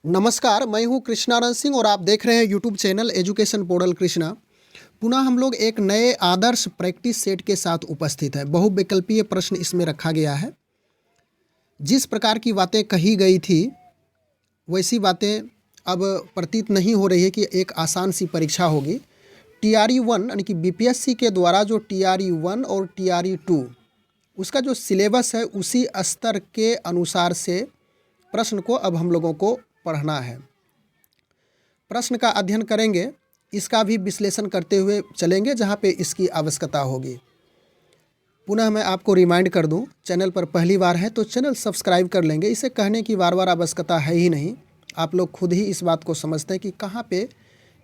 नमस्कार, मैं हूं कृष्णानंद सिंह और आप देख रहे हैं YouTube channel education portal Krishna. पुनः हम लोग एक नए आदर्श प्रैक्टिस सेट के साथ उपस्थित हैं। बहुविकल्पीय प्रश्न इसमें रखा गया है। जिस प्रकार की बातें कही गई थी वैसी बातें अब प्रतीत नहीं हो रही है कि एक आसान सी परीक्षा होगी। TRE 1 यानी कि BPSC के द्वारा जो TRE 1 और TRE 2 उसका जो सिलेबस है उसी स्तर के अनुसार से प्रश्न को अब हम लोगों को पढ़ना है। प्रश्न का अध्ययन करेंगे, इसका भी विश्लेषण करते हुए चलेंगे जहाँ पे इसकी आवश्यकता होगी। पुनः मैं आपको रिमाइंड कर दूं, चैनल पर पहली बार है तो चैनल सब्सक्राइब कर लेंगे। इसे कहने की बार बार आवश्यकता है ही नहीं, आप लोग खुद ही इस बात को समझते हैं कि कहाँ पे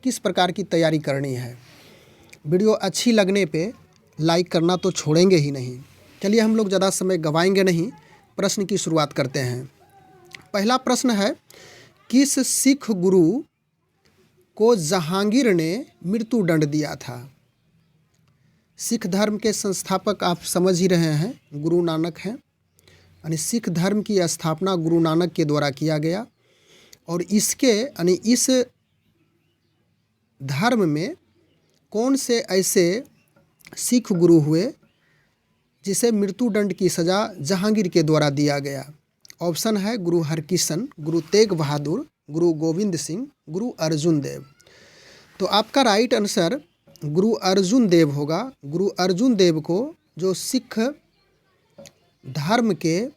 किस प्रकार की तैयारी करनी है। वीडियो अच्छी लगने पे लाइक करना तो छोड़ेंगे ही नहीं। चलिए हम लोग ज़्यादा समय गंवाएंगे नहीं, प्रश्न की शुरुआत करते हैं। पहला प्रश्न है, किस सिख गुरु को जहांगीर ने मृत्यु दंड दिया था? सिख धर्म के संस्थापक आप समझ ही रहे हैं, गुरु नानक हैं। यानी सिख धर्म की स्थापना गुरु नानक के द्वारा किया गया और इसके यानी इस धर्म में कौन से ऐसे सिख गुरु हुए जिसे मृत्यु दंड की सज़ा जहांगीर के द्वारा दिया गया? ऑप्शन है गुरु हरकिशन, गुरु तेग बहादुर, गुरु गोविंद सिंह, गुरु अर्जुन देव। तो आपका राइट आंसर गुरु अर्जुन देव होगा। गुरु अर्जुन देव को जो सिख धर्म के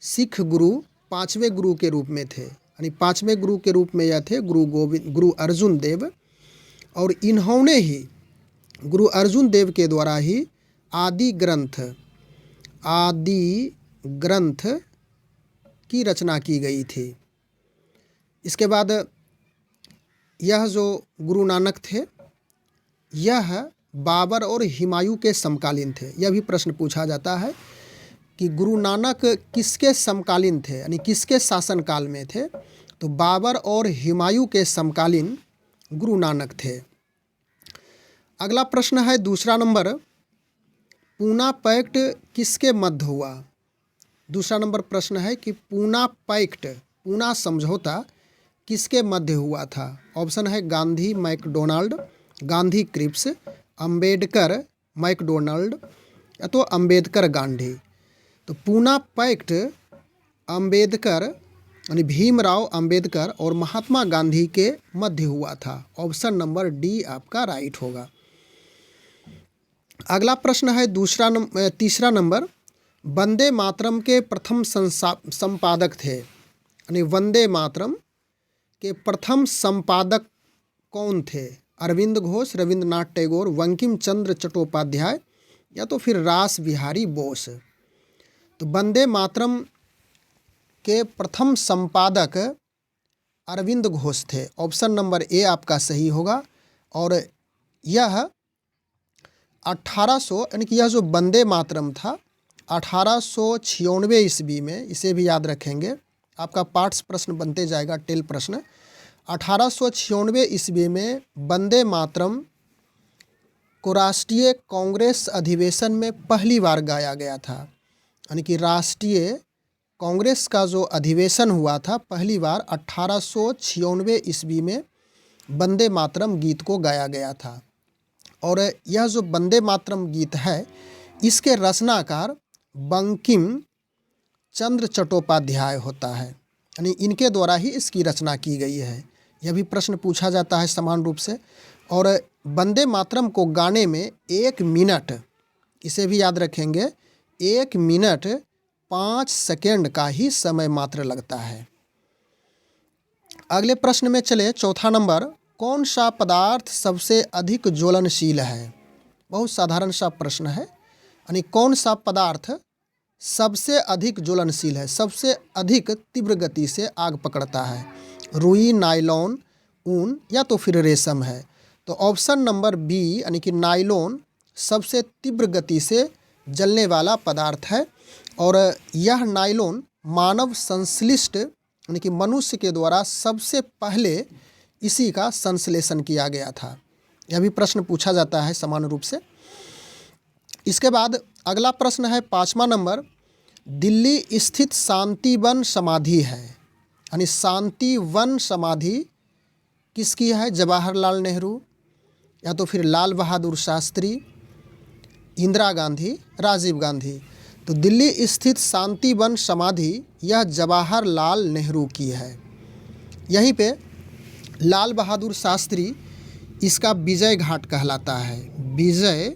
सिख गुरु पांचवें गुरु के रूप में थे, यानी पांचवें गुरु के रूप में यह थे गुरु अर्जुन देव। और इन्होंने ही गुरु अर्जुन देव के द्वारा ही आदि ग्रंथ की रचना की गई थी। इसके बाद यह जो गुरु नानक थे यह बाबर और हुमायूं के समकालीन थे। यह भी प्रश्न पूछा जाता है कि गुरु नानक किसके समकालीन थे, यानी किसके शासनकाल में थे? तो बाबर और हुमायूं के समकालीन गुरु नानक थे। अगला प्रश्न है दूसरा नंबर, पूना पैक्ट किसके मध्य हुआ? दूसरा नंबर प्रश्न है कि पूना पैक्ट, पूना समझौता किसके मध्य हुआ था? ऑप्शन है Gandhi MacDonald, Gandhi Cripps, Ambedkar MacDonald या तो अंबेडकर गांधी। तो पूना पैक्ट अंबेडकर यानी भीमराव अंबेडकर और महात्मा गांधी के मध्य हुआ था। ऑप्शन नंबर डी आपका राइट होगा। अगला प्रश्न है तीसरा नंबर, वंदे मातरम के प्रथम संपादक थे, यानी वंदे मातरम के प्रथम संपादक कौन थे? अरविंद घोष, रविंद्रनाथ टैगोर, बंकिम चंद्र चट्टोपाध्याय या तो फिर रास बिहारी बोस। तो वंदे मातरम के प्रथम संपादक अरविंद घोष थे। ऑप्शन नंबर ए आपका सही होगा। और यह 1800 यानी कि यह जो वंदे मातरम था 1896 ईस्वी में, इसे भी याद रखेंगे, आपका पार्ट्स प्रश्न बनते जाएगा, टेल प्रश्न। 1896 ईस्वी में वंदे मातरम को राष्ट्रीय कांग्रेस अधिवेशन में पहली बार गाया गया था। यानी कि राष्ट्रीय कांग्रेस का जो अधिवेशन हुआ था पहली बार 1896 ईस्वी में वंदे मातरम गीत को गाया गया था। और यह जो वंदे मातरम गीत है इसके रचनाकार बंकिम चंद्र चट्टोपाध्याय होता है, यानी इनके द्वारा ही इसकी रचना की गई है। यह भी प्रश्न पूछा जाता है समान रूप से। और वंदे मातरम को गाने में 1 मिनट, इसे भी याद रखेंगे, 1 मिनट 5 सेकेंड का ही समय मात्र लगता है। अगले प्रश्न में चले, चौथा नंबर, कौन सा पदार्थ सबसे अधिक ज्वलनशील है? बहुत साधारण सा प्रश्न है, यानी कौन सा पदार्थ सबसे अधिक ज्वलनशील है, सबसे अधिक तीव्र गति से आग पकड़ता है? रुई, नायलॉन, ऊन या तो फिर रेशम है। तो ऑप्शन नंबर बी यानी कि नायलॉन सबसे तीव्र गति से जलने वाला पदार्थ है। और यह नायलॉन मानव संश्लिष्ट यानी कि मनुष्य के द्वारा सबसे पहले इसी का संश्लेषण किया गया था। यह भी प्रश्न पूछा जाता है समान रूप से। इसके बाद अगला प्रश्न है 5वां नंबर, दिल्ली स्थित शांतिवन समाधि है, यानी शांति वन समाधि किसकी है? जवाहरलाल नेहरू, या तो फिर लाल बहादुर शास्त्री, इंदिरा गांधी, राजीव गांधी। तो दिल्ली स्थित शांति वन समाधि यह जवाहरलाल नेहरू की है। यहीं पे लाल बहादुर शास्त्री, इसका विजय घाट कहलाता है। विजय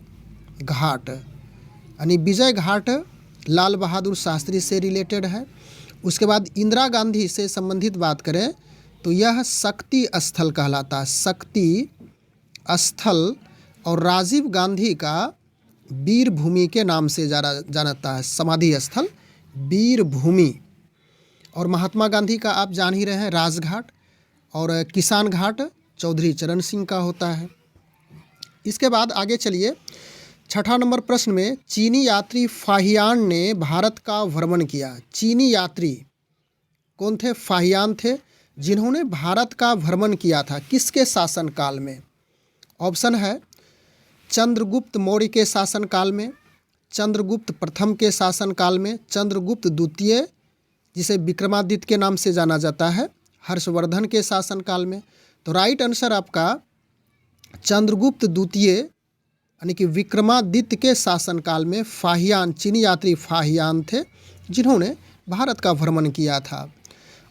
घाट, यानी विजय घाट लाल बहादुर शास्त्री से रिलेटेड है। उसके बाद इंदिरा गांधी से संबंधित बात करें तो यह शक्ति स्थल कहलाता है, शक्ति स्थल। और राजीव गांधी का वीर भूमि के नाम से जाता है, समाधि स्थल वीर भूमि। और महात्मा गांधी का आप जान ही रहे हैं, राजघाट। और किसान घाट चौधरी चरण सिंह का होता है। इसके बाद आगे चलिए, छठा नंबर प्रश्न में चीनी यात्री फाहियान ने भारत का भ्रमण किया। चीनी यात्री कौन थे? फाहियान थे, जिन्होंने भारत का भ्रमण किया था। किसके शासनकाल में? ऑप्शन है चंद्रगुप्त मौर्य के शासनकाल में, चंद्रगुप्त प्रथम के शासनकाल में, चंद्रगुप्त द्वितीय जिसे विक्रमादित्य के नाम से जाना जाता है, हर्षवर्धन के शासनकाल में। तो राइट आंसर आपका चंद्रगुप्त द्वितीय यानी कि विक्रमादित्य के शासनकाल में फाहियान, चीनी यात्री फाहियान थे, जिन्होंने भारत का भ्रमण किया था।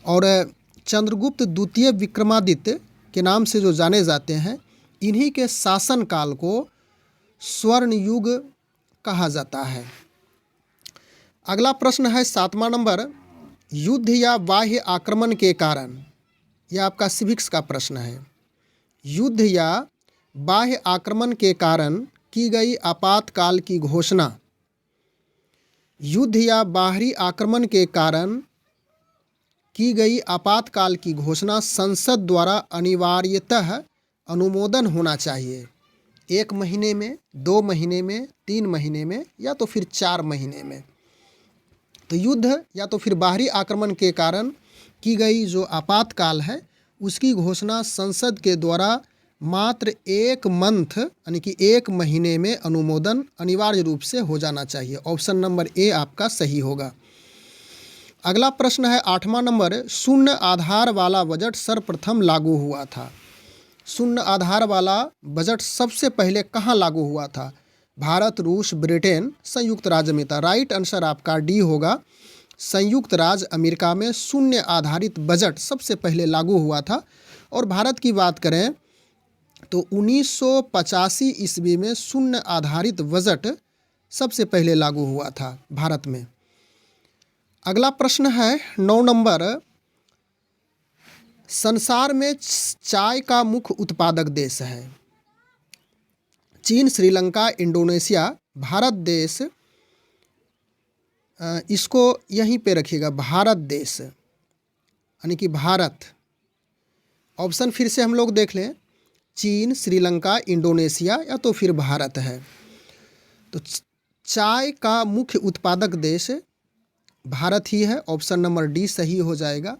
और चंद्रगुप्त द्वितीय विक्रमादित्य के नाम से जो जाने जाते हैं, इन्हीं के शासनकाल को स्वर्ण युग कहा जाता है। अगला प्रश्न है 7वां नंबर, युद्ध या बाह्य आक्रमण के कारण, यह आपका सिविक्स का प्रश्न है। युद्ध या बाह्य आक्रमण के कारण की गई आपातकाल की घोषणा। युद्ध या बाहरी आक्रमण के कारण की गई आपातकाल की घोषणा संसद द्वारा अनिवार्यतः अनुमोदन होना चाहिए। 1 महीने में, 2 महीने में, 3 महीने में, या तो फिर 4 महीने में। तो युद्ध या तो फिर बाहरी आक्रमण के कारण की गई जो आपातकाल है, उसकी घोषणा संसद के द्वारा मात्र 1 मंथ यानी कि 1 महीने में अनुमोदन अनिवार्य रूप से हो जाना चाहिए। ऑप्शन नंबर ए आपका सही होगा। अगला प्रश्न है 8वां नंबर, शून्य आधार वाला बजट सर्वप्रथम लागू हुआ था। शून्य आधार वाला बजट सबसे पहले कहाँ लागू हुआ था? भारत, रूस, ब्रिटेन, संयुक्त राज्य अमेरिका। राइट आंसर आपका डी होगा, संयुक्त राज्य अमेरिका में शून्य आधारित बजट सबसे पहले लागू हुआ था। और भारत की बात करें तो 1985 ईस्वी में शून्य आधारित बजट सबसे पहले लागू हुआ था भारत में। अगला प्रश्न है 9 नंबर, संसार में चाय का मुख्य उत्पादक देश है। चीन, श्रीलंका, इंडोनेशिया, भारत देश, इसको यहीं पे रखिएगा, भारत देश यानी कि भारत। ऑप्शन फिर से हम लोग देख लें, चीन, श्रीलंका, इंडोनेशिया या तो फिर भारत है। तो चाय का मुख्य उत्पादक देश भारत ही है। ऑप्शन नंबर डी सही हो जाएगा।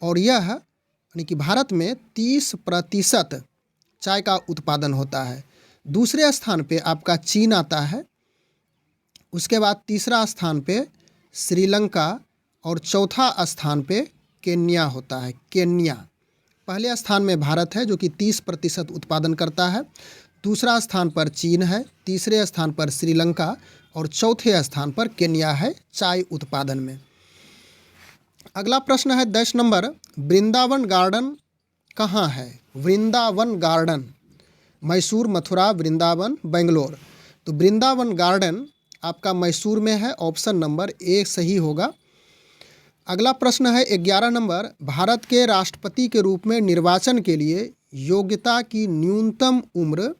और यह यानी कि भारत में 30% चाय का उत्पादन होता है। दूसरे स्थान पे आपका चीन आता है, उसके बाद तीसरा स्थान पे श्रीलंका और चौथा स्थान पे केन्या होता है, केन्या। पहले स्थान में भारत है जो कि 30% उत्पादन करता है, दूसरा स्थान पर चीन है, तीसरे स्थान पर श्रीलंका और चौथे स्थान पर केन्या है चाय उत्पादन में। अगला प्रश्न है 10 नंबर, वृंदावन गार्डन कहाँ है? वृंदावन गार्डन मैसूर, मथुरा, वृंदावन, बेंगलोर। तो वृंदावन गार्डन आपका मैसूर में है। ऑप्शन नंबर ए सही होगा। अगला प्रश्न है 11 नंबर, भारत के राष्ट्रपति के रूप में निर्वाचन के लिए योग्यता की न्यूनतम उम्र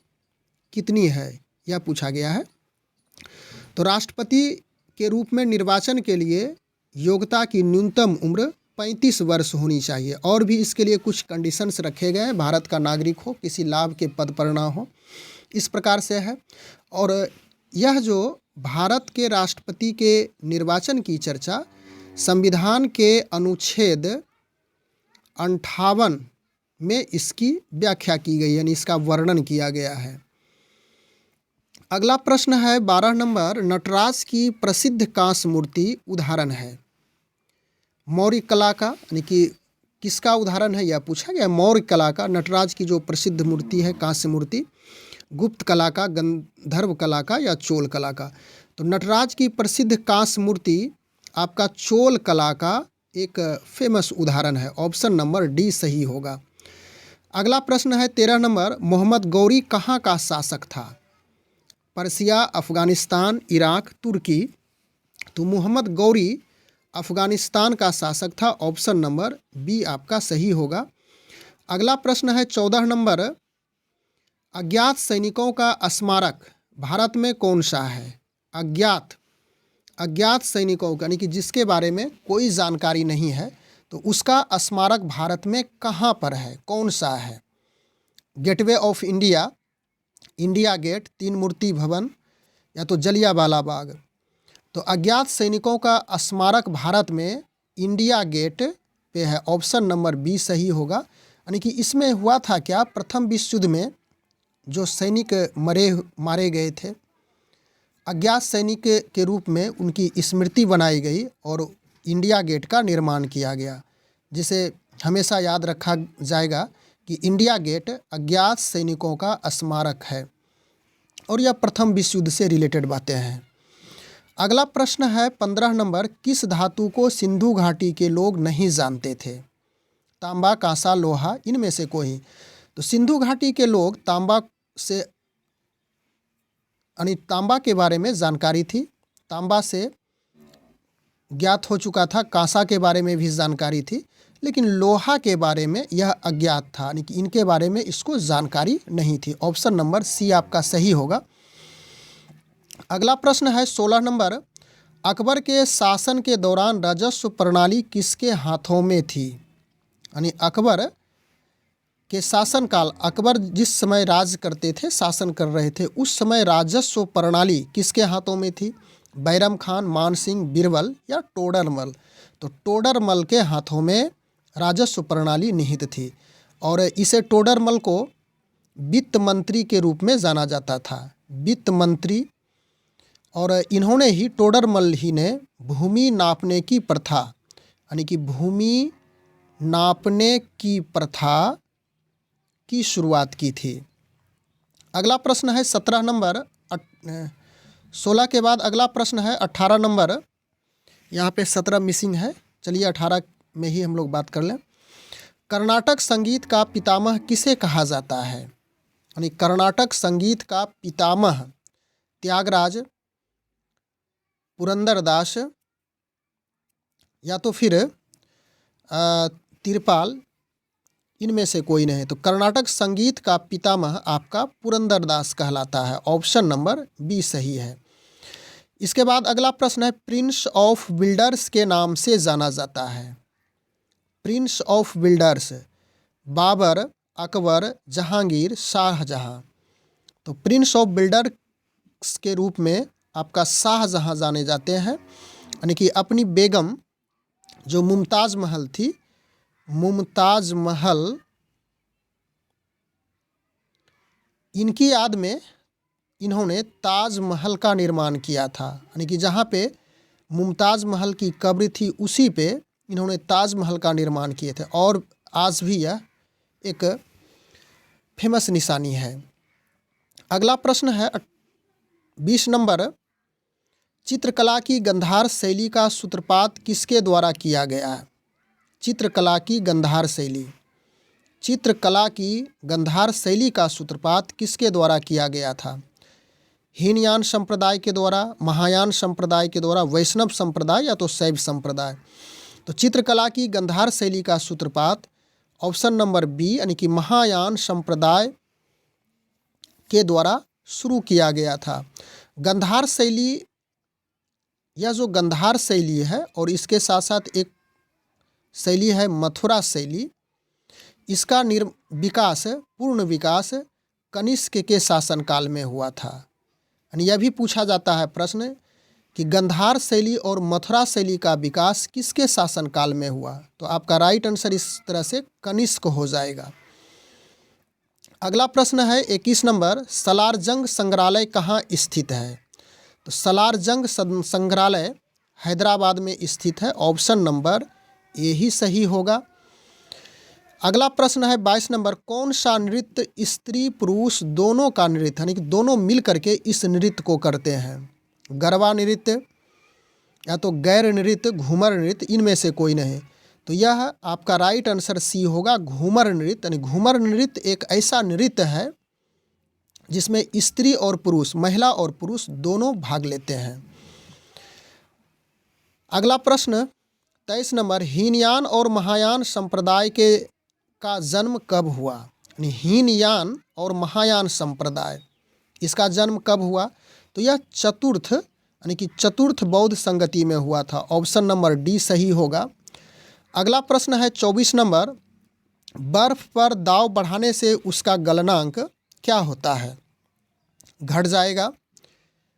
कितनी है, यह पूछा गया है। तो राष्ट्रपति के रूप में निर्वाचन के लिए योग्यता की न्यूनतम उम्र 35 वर्ष होनी चाहिए। और भी इसके लिए कुछ कंडीशंस रखे गए हैं, भारत का नागरिक हो, किसी लाभ के पद पर ना हो, इस प्रकार से है। और यह जो भारत के राष्ट्रपति के निर्वाचन की चर्चा संविधान के अनुच्छेद 58 में इसकी व्याख्या की गई, यानी इसका वर्णन किया गया है। अगला प्रश्न है 12 नंबर, नटराज की प्रसिद्ध कांस्य मूर्ति उदाहरण है। मौर्य कला का यानी कि किसका उदाहरण है यह पूछा गया। मौर्य कला का, नटराज की जो प्रसिद्ध मूर्ति है कांस्य मूर्ति, गुप्त कला का, गंधर्व कला का या चोल कला का। तो नटराज की प्रसिद्ध कांस्य मूर्ति आपका चोल कला का एक फेमस उदाहरण है। ऑप्शन नंबर डी सही होगा। अगला प्रश्न है 13 नंबर, मोहम्मद गौरी कहाँ का शासक था? पर्सिया, अफगानिस्तान, इराक, तुर्की। तो मोहम्मद गौरी अफगानिस्तान का शासक था। ऑप्शन नंबर बी आपका सही होगा। अगला प्रश्न है 14 नंबर, अज्ञात सैनिकों का स्मारक भारत में कौन सा है? अज्ञात सैनिकों का, यानी कि जिसके बारे में कोई जानकारी नहीं है, तो उसका स्मारक भारत में कहाँ पर है, कौन सा है? Gateway of India, India Gate, Teen Murti भवन या तो जलियांवाला बाग। तो अज्ञात सैनिकों का स्मारक भारत में इंडिया गेट पे है। ऑप्शन नंबर बी सही होगा। यानी कि इसमें हुआ था क्या, प्रथम विश्व युद्ध में जो सैनिक मारे गए थे, अज्ञात सैनिक के रूप में उनकी स्मृति बनाई गई और इंडिया गेट का निर्माण किया गया, जिसे हमेशा याद रखा जाएगा कि इंडिया गेट अज्ञात सैनिकों का स्मारक है। और यह प्रथम विश्व युद्ध से रिलेटेड बातें हैं। अगला प्रश्न है 15 नंबर, किस धातु को सिंधु घाटी के लोग नहीं जानते थे? तांबा, कांसा, लोहा, इनमें से कोई। तो सिंधु घाटी के लोग तांबा से, यानी तांबा के बारे में जानकारी थी, तांबा से ज्ञात हो चुका था, कांसा के बारे में भी जानकारी थी, लेकिन लोहा के बारे में यह अज्ञात था, यानी कि इनके बारे में इसको जानकारी नहीं थी। ऑप्शन नंबर सी आपका सही होगा। अगला प्रश्न है 16 नंबर, अकबर के शासन के दौरान राजस्व प्रणाली किसके हाथों में थी? यानी अकबर के शासनकाल, अकबर जिस समय राज करते थे, शासन कर रहे थे, उस समय राजस्व प्रणाली किसके हाथों में थी? बैरम खान, मान सिंह, बीरबल या टोडरमल। तो टोडरमल के हाथों में राजस्व प्रणाली निहित थी और इसे टोडरमल को वित्त मंत्री के रूप में जाना जाता था, वित्त मंत्री। और इन्होंने ही, टोडरमल ही ने भूमि नापने की प्रथा, यानी कि भूमि नापने की प्रथा की शुरुआत की थी। अगला प्रश्न है 17 नंबर, 16 के बाद अगला प्रश्न है 18 नंबर। यहाँ पे 17 मिसिंग है, चलिए 18 में ही हम लोग बात कर लें। कर्नाटक संगीत का पितामह किसे कहा जाता है? यानी कर्नाटक संगीत का पितामह त्यागराज, पुरंदरदास या तो फिर तिरपाल, इनमें से कोई नहीं। तो कर्नाटक संगीत का पितामह आपका पुरंदरदास कहलाता है। ऑप्शन नंबर बी सही है। इसके बाद अगला प्रश्न है, प्रिंस ऑफ बिल्डर्स के नाम से जाना जाता है। Prince of builders, Babar, Akbar, Jahangir, Shahjahan. तो प्रिंस ऑफ बिल्डर्स के रूप में आपका शाहजहां जाने जाते हैं, यानी कि अपनी बेगम जो मुमताज़ महल थी, मुमताज़ महल, इनकी याद में इन्होंने ताजमहल का निर्माण किया था। यानी कि जहाँ पे मुमताज़ महल की कब्र थी, उसी पे इन्होंने ताजमहल का निर्माण किए थे और आज भी यह एक फेमस निशानी है। अगला प्रश्न है 20 नंबर, चित्रकला की गंधार शैली का सूत्रपात किसके द्वारा किया गया है? चित्रकला की गंधार शैली, चित्रकला की गंधार शैली का सूत्रपात किसके द्वारा किया गया था? हीनयान संप्रदाय के द्वारा, महायान संप्रदाय के द्वारा, वैष्णव संप्रदाय या तो शैव संप्रदाय। तो चित्रकला की गंधार शैली का सूत्रपात ऑप्शन नंबर बी, यानी कि महायान संप्रदाय के द्वारा शुरू किया गया था। गंधार शैली, यह जो गंधार शैली है और इसके साथ साथ एक शैली है मथुरा शैली, इसका विकास, पूर्ण विकास कनिष्क के शासनकाल में हुआ था। यानी यह भी पूछा जाता है प्रश्न कि गंधार शैली और मथुरा शैली का विकास किसके शासनकाल में हुआ? तो आपका राइट आंसर इस तरह से कनिष्क हो जाएगा। अगला प्रश्न है 21 नंबर, सलारजंग संग्रहालय कहाँ स्थित है? तो सलारजंग संग्रहालय हैदराबाद में स्थित है। ऑप्शन नंबर ए ही सही होगा। अगला प्रश्न है 22 नंबर, कौन सा नृत्य स्त्री पुरुष दोनों का नृत्य यानी कि दोनों मिल करके इस नृत्य को करते हैं? गरबा नृत्य या तो गैर नृत्य, घूमर नृत्य, इनमें से कोई नहीं। तो यह आपका राइट आंसर सी होगा, घूमर नृत्य। यानी घूमर नृत्य एक ऐसा नृत्य है जिसमें स्त्री और पुरुष, महिला और पुरुष दोनों भाग लेते हैं। अगला प्रश्न 23 नंबर, हीनयान और महायान संप्रदाय का जन्म कब हुआ? यानी हीनयान और महायान संप्रदाय, इसका जन्म कब हुआ? तो यह चतुर्थ यानी कि चतुर्थ बौद्ध संगति में हुआ था। ऑप्शन नंबर डी सही होगा। अगला प्रश्न है 24 नंबर, बर्फ पर दाव बढ़ाने से उसका गलनांक क्या होता है? घट जाएगा,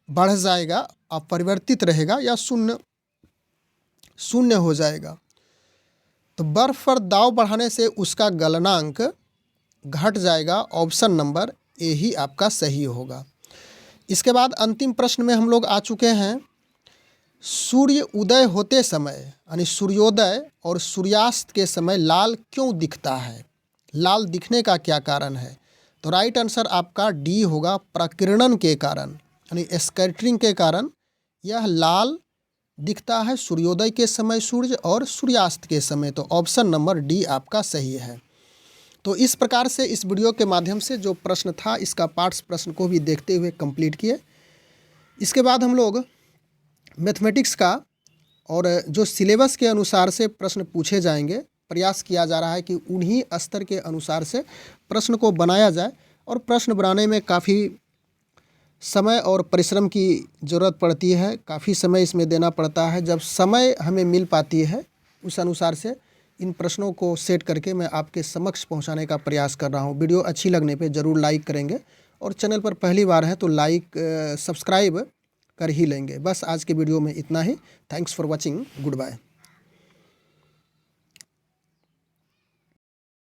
बढ़ जाएगा, अपरिवर्तित रहेगा या शून्य हो जाएगा? तो बर्फ पर दाव बढ़ाने से उसका गलनांक घट जाएगा। ऑप्शन नंबर ए ही आपका सही होगा। इसके बाद अंतिम प्रश्न में हम लोग आ चुके हैं, सूर्य उदय होते समय यानी सूर्योदय और सूर्यास्त के समय लाल क्यों दिखता है? लाल दिखने का क्या कारण है? तो राइट आंसर आपका डी होगा, प्रकीर्णन के कारण यानी स्कैटरिंग के कारण यह लाल दिखता है सूर्योदय के समय सूर्य और सूर्यास्त के समय। तो ऑप्शन नंबर डी आपका सही है। तो इस प्रकार से इस वीडियो के माध्यम से जो प्रश्न था इसका पार्ट्स प्रश्न को भी देखते हुए कंप्लीट किए। इसके बाद हम लोग मैथमेटिक्स का और जो सिलेबस के अनुसार से प्रश्न पूछे जाएंगे, प्रयास किया जा रहा है कि उन्हीं स्तर के अनुसार से प्रश्न को बनाया जाए। और प्रश्न बनाने में काफ़ी समय और परिश्रम की ज़रूरत पड़ती है, काफ़ी समय इसमें देना पड़ता है। जब समय हमें मिल पाती है उस अनुसार से इन प्रश्नों को सेट करके मैं आपके समक्ष पहुंचाने का प्रयास कर रहा हूं। वीडियो अच्छी लगने पे ज़रूर लाइक करेंगे और चैनल पर पहली बार है तो लाइक सब्सक्राइब कर ही लेंगे। बस आज के वीडियो में इतना ही। Thanks for watching. Good bye.